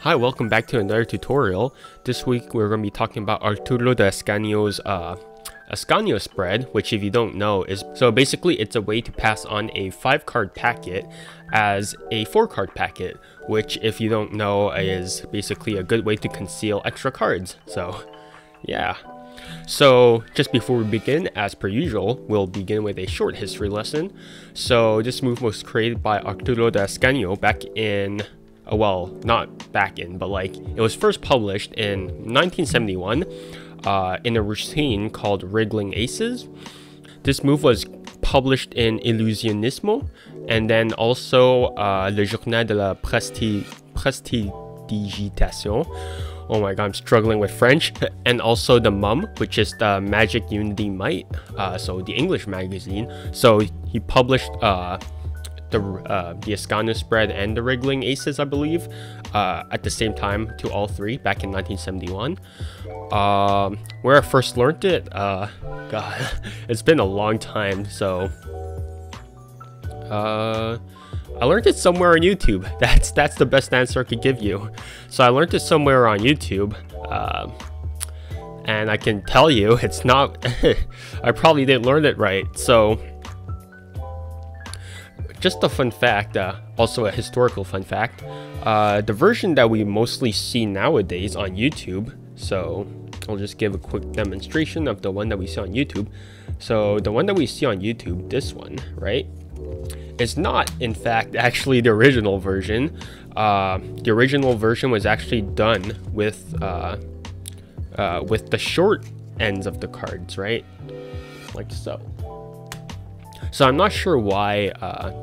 Hi, welcome back to another tutorial. This week we're going to be talking about Arturo de Ascanio's Ascanio Spread, which if you don't know is, so basically it's a way to pass on a 5-card packet as a 4-card packet, which if you don't know is basically a good way to conceal extra cards. So yeah. So just before we begin, as per usual, we'll begin with a short history lesson. So this move was created by Arturo de Ascanio back in, well, not back in, but like it was first published in 1971 in a routine called Wriggling Aces. This move was published in Illusionismo, and then also Le Journal de la Prestidigitation. Oh my god, I'm struggling with French. And also the Mum, which is the Magic Unity Might, so the English magazine. So he published the Ascanio Spread and the Wriggling Aces, I believe, at the same time to all three back in 1971. Where I first learned it, god, it's been a long time, so I learned it somewhere on YouTube. That's the best answer I could give you. So I learned it somewhere on YouTube, and I can tell you it's not I probably didn't learn it right. So just a fun fact, also a historical fun fact, the version that we mostly see nowadays on YouTube, so I'll just give a quick demonstration of the one that we see on YouTube. So the one that we see on YouTube, this one, right, is not in fact actually the original version. The original version was actually done with the short ends of the cards, right, like so. So I'm not sure why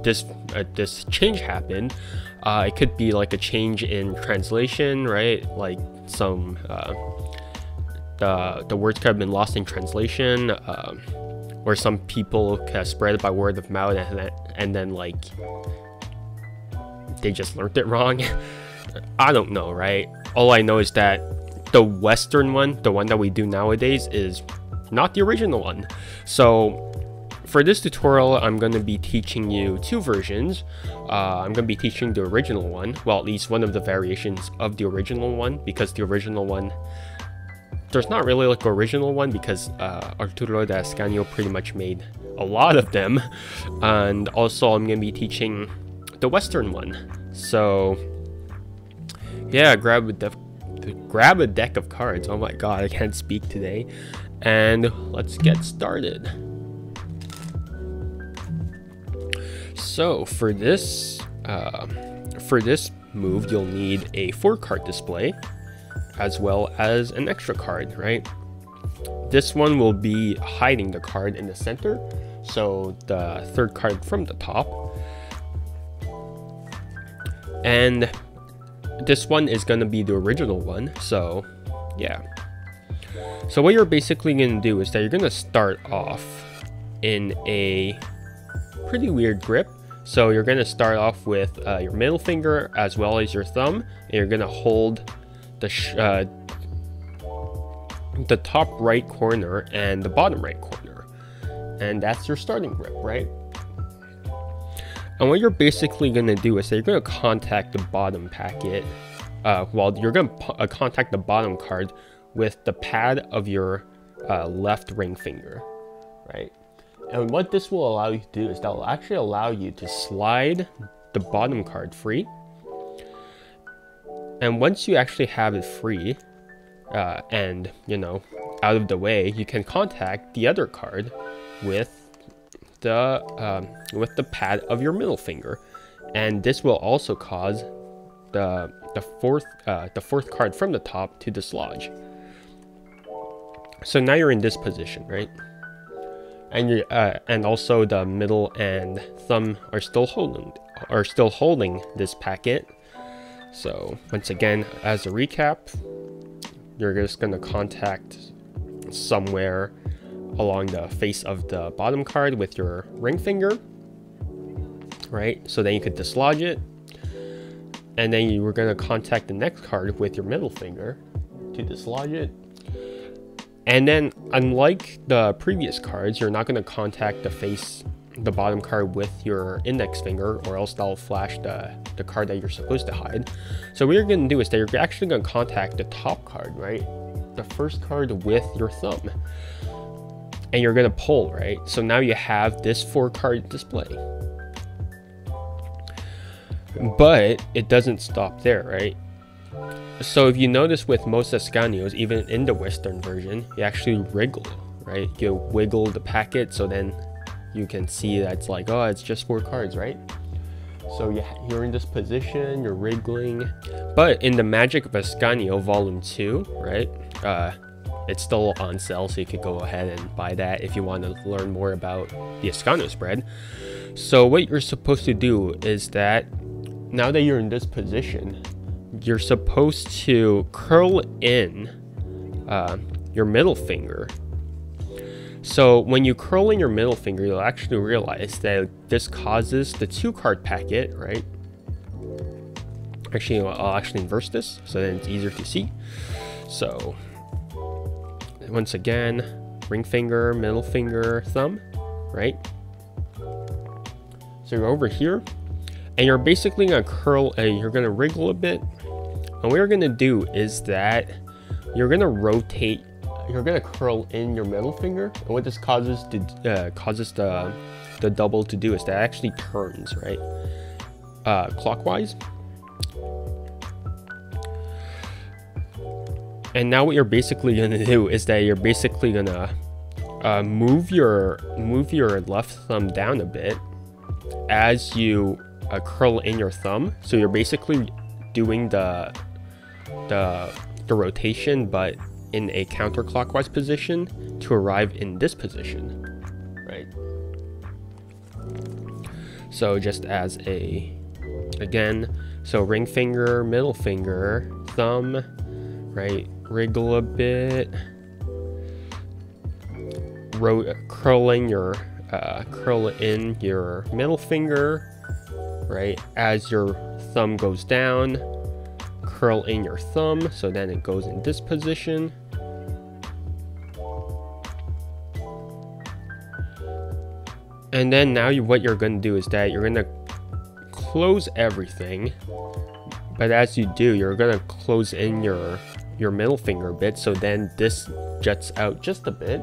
this change happened. It could be like a change in translation, right? Like some the words could have been lost in translation, or some people spread it by word of mouth, and then like they just learned it wrong. I don't know, right? All I know is that the Western one, the one that we do nowadays, is not the original one. So for this tutorial, I'm going to be teaching you two versions. I'm going to be teaching the original one, well, at least one of the variations of the original one, because the original one, there's not really like an original one, because Arturo de Ascanio pretty much made a lot of them. And also I'm going to be teaching the Western one. So yeah, grab a deck of cards. Oh my god, I can't speak today. And let's get started. So for this move, you'll need a 4-card display as well as an extra card, right? This one will be hiding the card in the center, so the 3rd card from the top. And this one is going to be the original one, so yeah. So what you're basically going to do is that you're going to start off in a pretty weird grip. So you're going to start off with your middle finger as well as your thumb, and you're going to hold the top right corner and the bottom right corner, and that's your starting grip, right? And what you're basically going to do is that you're going to contact the bottom packet, well, you're going to contact the bottom card with the pad of your left ring finger, right? And what this will allow you to do is that will actually allow you to slide the bottom card free. And once you actually have it free, and you know, out of the way, you can contact the other card with the pad of your middle finger, and this will also cause the fourth card from the top to dislodge. So now you're in this position, right? And you and also the middle and thumb are still holding this packet. So once again, as a recap, you're just going to contact somewhere along the face of the bottom card with your ring finger, right? So then you could dislodge it, and then you were going to contact the next card with your middle finger to dislodge it. And then, unlike the previous cards, you're not going to contact the face the bottom card with your index finger, or else that'll flash the card that you're supposed to hide. So what you're going to do is that you're actually going to contact the top card, right? The first card with your thumb. And you're going to pull, right? So now you have this 4-card display. But it doesn't stop there, right? So if you notice with most Ascanios, even in the Western version, you actually wriggle, right? You wiggle the packet, so then you can see that it's like, oh, it's just 4 cards, right? So you're in this position, you're wriggling. But in the Magic of Ascanio Volume 2, right? It's still on sale, so you could go ahead and buy that if you want to learn more about the Ascanio Spread. So what you're supposed to do is that now that you're in this position, you're supposed to curl in your middle finger. So when you curl in your middle finger, you'll actually realize that this causes the 2-card packet, right? Actually, I'll actually inverse this so then it's easier to see. So once again, ring finger, middle finger, thumb, right? So you're over here, and you're basically gonna curl, you're gonna wriggle a bit. And what you're gonna do is that you're gonna rotate, you're gonna curl in your middle finger, and what this causes the double to do is that it actually turns, right? Clockwise. And now what you're basically gonna do is that you're basically gonna move your left thumb down a bit as you curl in your thumb. So you're basically doing the rotation, but in a counterclockwise position to arrive in this position, right? So just as again, so ring finger, middle finger, thumb, right? Wriggle a bit, curl in your middle finger, right? As your thumb goes down, curl in your thumb, so then it goes in this position. And then now what you're going to do is that you're going to close everything, but as you do, you're going to close in your middle finger a bit, so then this juts out just a bit,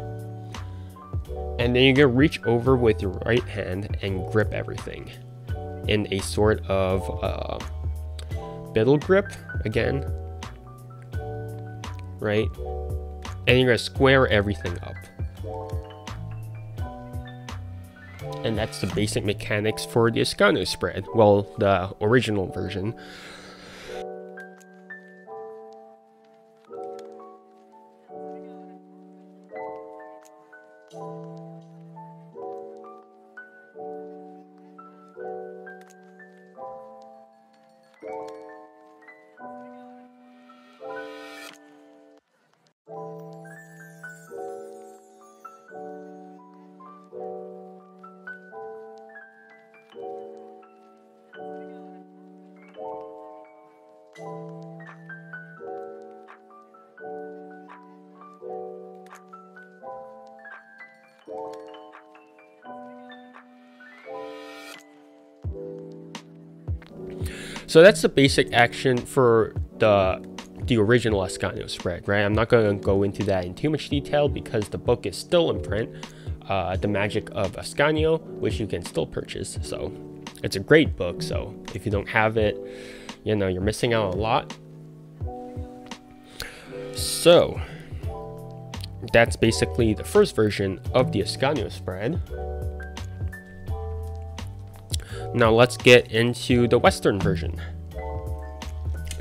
and then you're going to reach over with your right hand and grip everything in a sort of biddle grip again, right? And you're going to square everything up. And that's the basic mechanics for the Ascanio Spread, well, the original version. So that's the basic action for the original Ascanio Spread, right? I'm not going to go into that in too much detail because the book is still in print, The Magic of Ascanio, which you can still purchase. So it's a great book. So if you don't have it, you know, you're missing out a lot. So that's basically the first version of the Ascanio Spread. Now let's get into the Western version.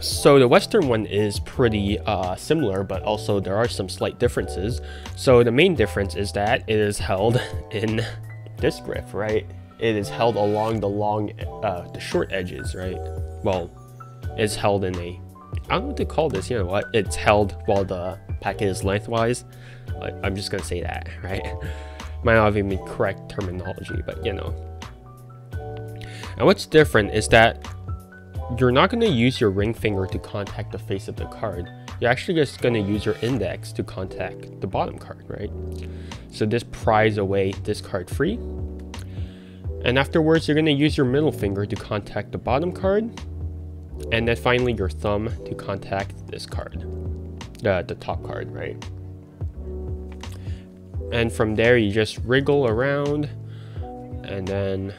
So the Western one is pretty similar, but also there are some slight differences. So the main difference is that it is held in this grip, right? It is held along the short edges, right? Well, it's held in a, I don't know what to call this, you know what? It's held while the packet is lengthwise. Like, I'm just gonna say that, right? Might not even be correct terminology, but you know. And what's different is that you're not going to use your ring finger to contact the face of the card. You're actually just going to use your index to contact the bottom card, right? So this pries away this card free. And afterwards, you're going to use your middle finger to contact the bottom card. And then finally your thumb to contact this card, the top card, right? And from there, you just wriggle around. And then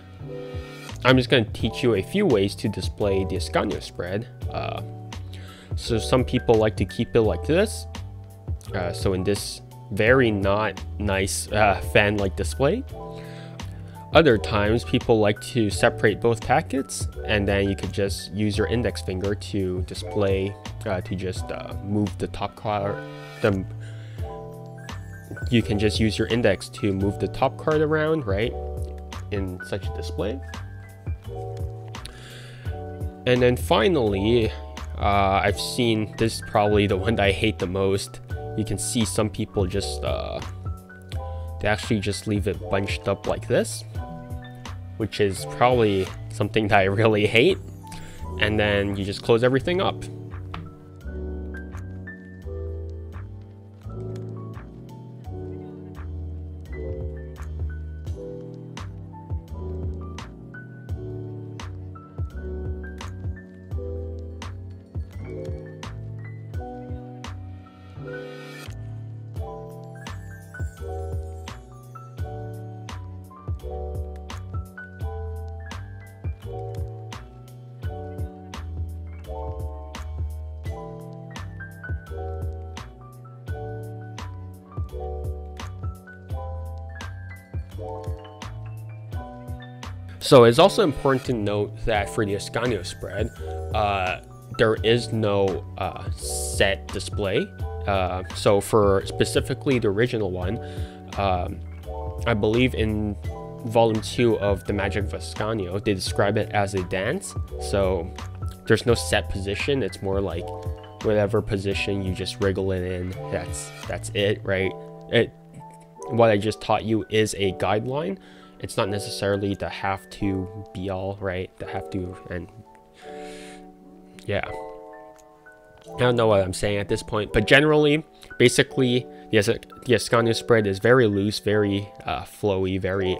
I'm just going to teach you a few ways to display the Ascanio spread. So some people like to keep it like this. So in this very not nice fan-like display. Other times people like to separate both packets, and then you could just use your index finger to display, to just move the top card. You can just use your index to move the top card around, right, in such a display. And then finally, I've seen this, probably the one that I hate the most. You can see some people just they actually just leave it bunched up like this, which is probably something that I really hate. And then you just close everything up. So it's also important to note that for the Ascanio spread, there is no set display. So for specifically the original one, I believe in volume 2 of The Magic of Ascanio, they describe it as a dance. So there's no set position. It's more like whatever position you just wriggle it in. That's it, right? What I just taught you is a guideline. It's not necessarily the have to be all, right? The have to, and yeah. I don't know what I'm saying at this point, but generally, basically, the Ascanio spread is very loose, very flowy, very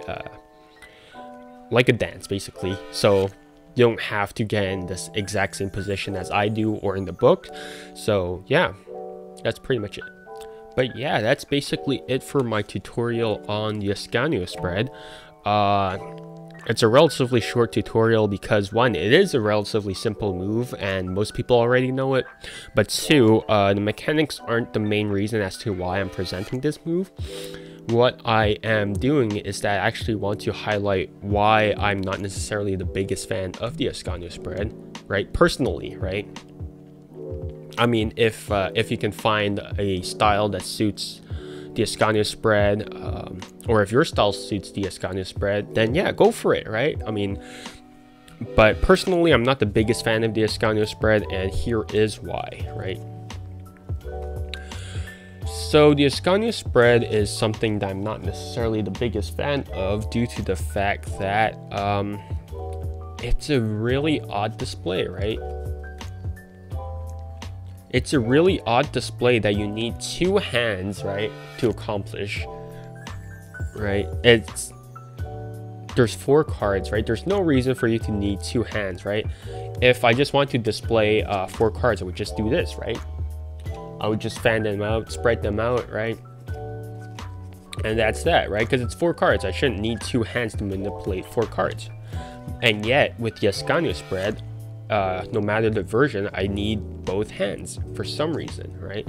like a dance, basically. So you don't have to get in this exact same position as I do or in the book. So yeah, that's pretty much it. But yeah, that's basically it for my tutorial on the Ascanio spread. It's a relatively short tutorial because, one, it is a relatively simple move and most people already know it, but two, the mechanics aren't the main reason as to why I'm presenting this move. What I am doing is that I actually want to highlight why I'm not necessarily the biggest fan of the Ascanio spread, right? Personally, right? I mean, if you can find a style that suits the Ascanio spread, or if your style suits the Ascanio spread, then yeah, go for it, right? I mean, but personally, I'm not the biggest fan of the Ascanio spread, and here is why, right? So the Ascanio spread is something that I'm not necessarily the biggest fan of due to the fact that it's a really odd display, right? It's a really odd display that you need two hands, right, to accomplish, right? There's 4 cards, right? There's no reason for you to need 2 hands, right? If I just want to display 4 cards, I would just do this, right? I would just fan them out, spread them out, right? And that's that, right? Because it's 4 cards. I shouldn't need 2 hands to manipulate 4 cards. And yet, with the Ascanio spread, no matter the version, I need both hands for some reason, right?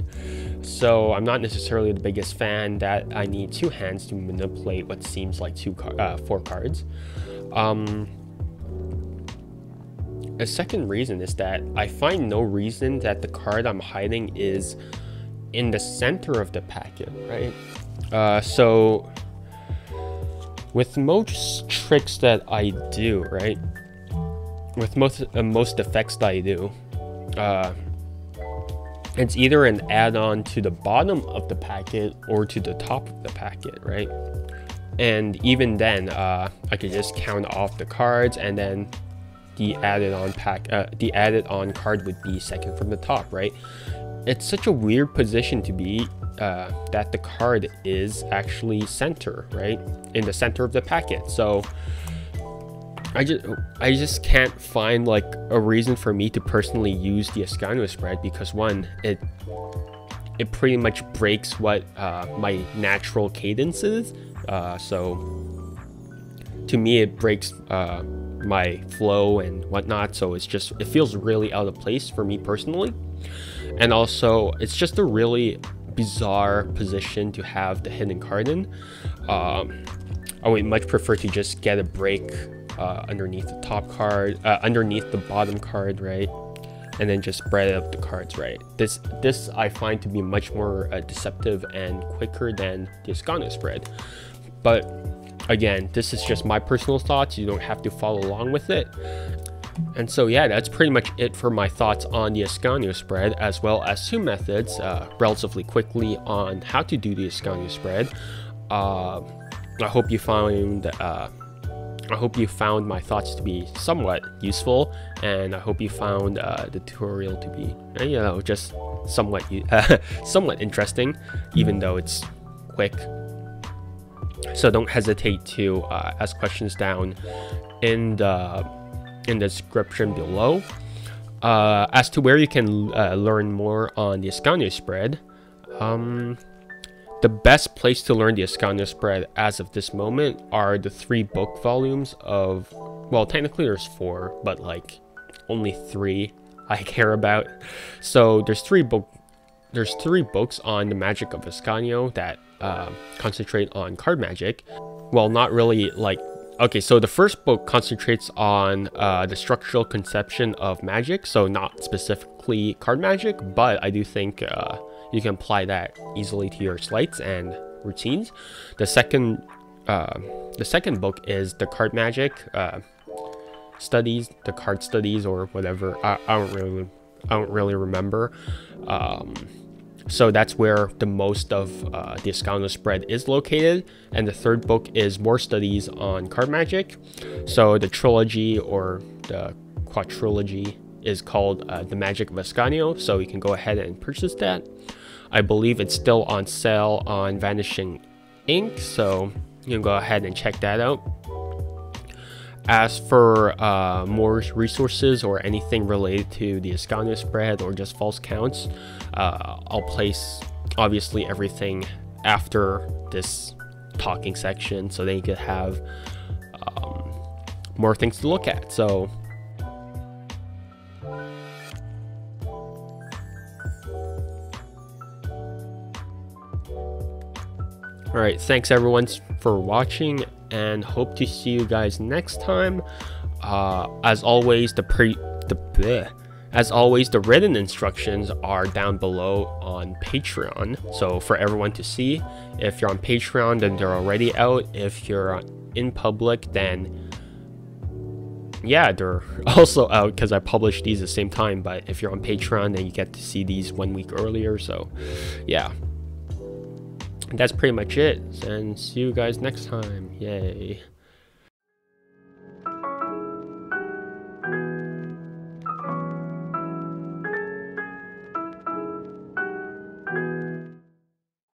So I'm not necessarily the biggest fan that I need 2 hands to manipulate what seems like 4 cards. A second reason is that I find no reason that the card I'm hiding is in the center of the packet, right? So with most tricks that I do, right? With most effects that I do, it's either an add-on to the bottom of the packet or to the top of the packet, right? And even then, I could just count off the cards, and then the added-on card would be second from the top, right? It's such a weird position to be, that the card is actually center, right? In the center of the packet. So I just can't find like a reason for me to personally use the Ascanio spread, because one, it pretty much breaks what my natural cadence is. So to me, it breaks my flow and whatnot. So it feels really out of place for me personally. And also, it's just a really bizarre position to have the hidden card in. I would much prefer to just get a break underneath the top card, underneath the bottom card, right? And then just spread up the cards, right? This I find to be much more deceptive and quicker than the Ascanio spread. But again, this is just my personal thoughts. You don't have to follow along with it. And so yeah, that's pretty much it for my thoughts on the Ascanio spread, as well as two methods relatively quickly on how to do the Ascanio spread. I hope you found my thoughts to be somewhat useful, and I hope you found the tutorial to be, just somewhat somewhat interesting, even though it's quick. So don't hesitate to ask questions down in the description below. As to where you can learn more on the Ascanio spread, the best place to learn the Ascanio spread as of this moment are the 3 book volumes of, well, technically there's 4, but like only 3 I care about. So there's 3 books on the magic of Ascanio that concentrate on card magic. Well, not really like, okay, so the first book concentrates on the structural conception of magic, so not specifically card magic, but I do think you can apply that easily to your sleights and routines. The second book is the card magic studies, the card studies, or whatever. I don't really remember. So that's where the most of the Ascanio spread is located. And the third book is more studies on card magic. So the trilogy or the quadrilogy is called The Magic of Ascanio. So you can go ahead and purchase that. I believe it's still on sale on Vanishing Ink, so you can go ahead and check that out. As for more resources or anything related to the Ascanio spread or just false counts, I'll place obviously everything after this talking section, so then you could have more things to look at. So alright, thanks everyone for watching, and hope to see you guys next time. As always, the written instructions are down below on Patreon, so for everyone to see. If you're on Patreon, then they're already out. If you're in public, then yeah, they're also out because I published these at the same time. But if you're on Patreon, then you get to see these 1 week earlier. So yeah, that's pretty much it, and see you guys next time. Yay.